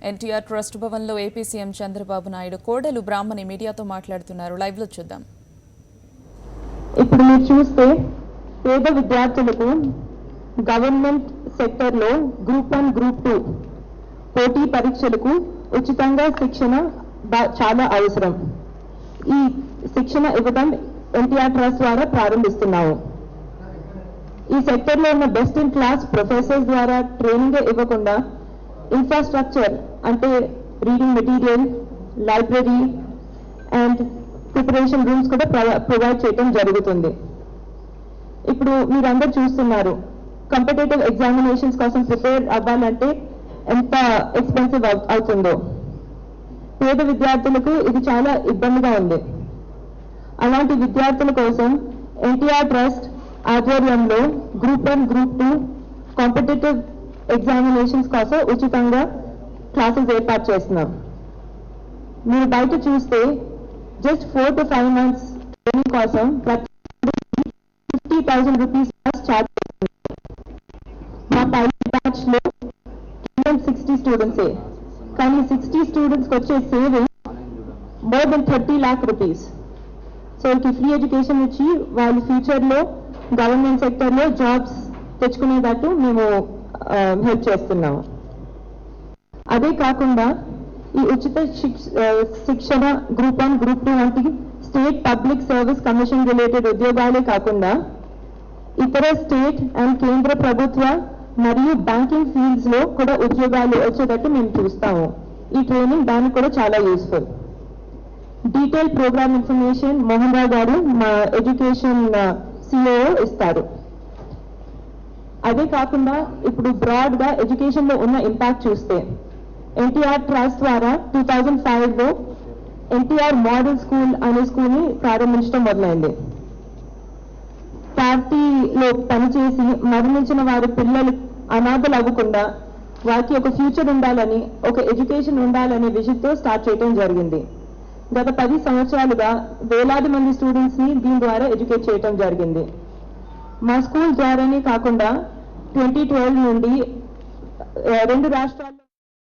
NTR trust భవన్లో AP CM Chandrababu Naidu కోడెలు బ్రాహ్మణి మీడియాతో మాట్లాడుతున్నారు. లైవ్ లో చూద్దాం. ఇప్పుడు మీరు చూస్తే పేద విద్యార్థులకు గవర్నమెంట్ సెక్టర్లో గ్రూప్ 1 గ్రూప్ 2 పోటీ పరీక్షలకు ఉచితంగా శిక్షణ చాలా అవసరం. ఈ శిక్షణ ఇవ్వడం ఎన్టీఆర్ ట్రస్ట్ ద్వారా ప్రారంభిస్తున్నాము. ఈ సెక్టర్లో ఉన్న బెస్ట్ ఇన్ క్లాస్ ప్రొఫెసర్స్ ద్వారా ట్రైనింగ్ ఇవ్వకుండా ఇన్ఫ్రాస్ట్రక్చర్ అంటే reading material, library and preparation rooms కూడా ప్రొవైడ్ చేయడం జరుగుతుంది. ఇప్పుడు మీరందరూ చూస్తున్నారు, కాంపిటేటివ్ ఎగ్జామినేషన్స్ కోసం ప్రిపేర్ అవ్వాలంటే ఎంత ఎక్స్పెన్సివ్ అవుతుందో. పేద విద్యార్థులకు ఇది చాలా ఇబ్బందిగా ఉంది. అలాంటి విద్యార్థుల కోసం ఎన్టీఆర్ ట్రస్ట్ ఆధ్వర్యంలో గ్రూప్ 1 గ్రూప్ 2 కాంపిటేటివ్ ఎగ్జామినేషన్స్ కోసం ఉచితంగా క్లాసెస్ ఏర్పాటు చేస్తున్నాం. మీరు బయట చూస్తే జస్ట్ 4 to 5 months ట్రైనింగ్ కోసం 50,000 రూపీస్ చార్జ్ చేస్తున్నాం. మా పైలట్ బ్యాచ్ లో 60 స్టూడెంట్సే, కానీ 60 స్టూడెంట్స్కి వచ్చే saving more than 30 lakh rupees. So వాళ్ళకి ఫ్రీ ఎడ్యుకేషన్ ఇచ్చి వాళ్ళ ఫ్యూచర్లో గవర్నమెంట్ సెక్టర్లో జాబ్స్ తెచ్చుకునేటట్టు మేము హెల్ప్ చేస్తున్నాము. అదే కాకుండా ఈ ఉచిత శిక్షణ గ్రూప్ 1 గ్రూప్ 2 వంటి state public service commission related ఉద్యోగాలే కాకుండా ఇతర స్టేట్ అండ్ కేంద్ర ప్రభుత్వ మరియు బ్యాంకింగ్ ఫీల్డ్స్ లో కూడా ఉద్యోగాలు వచ్చేటట్టు మేము చూస్తాము. ఈ ట్రైనింగ్ దానికి కూడా చాలా useful. Detail program information Mohan Rao గారు మా ఎడ్యుకేషన్ సిఓ ఇస్తారు. అదే కాకుండా ఇప్పుడు బ్రాడ్ గా ఎడ్యుకేషన్ లో ఉన్న ఇంపాక్ట్ చూస్తే ఎన్టీఆర్ ట్రస్ట్ ద్వారా 2005 లో ఎన్టీఆర్ మోడల్ స్కూల్ అనే స్కూల్ ని ప్రారంభించడం మొదలైంది. పార్టీలో పనిచేసి మరణించిన వారి పిల్లలు అనాథలు అవ్వకుండా వారికి ఒక ఫ్యూచర్ ఉండాలని, ఒక ఎడ్యుకేషన్ ఉండాలనే విషయంతో స్టార్ట్ చేయడం జరిగింది. గత 10 సంవత్సరాలుగా వేలాది మంది స్టూడెంట్స్ ని దీని ద్వారా ఎడ్యుకేట్ చేయడం జరిగింది. మా స్కూల్ ద్వారానే కాకుండా 2012 నుండి 2 రాష్ట్రాల్లో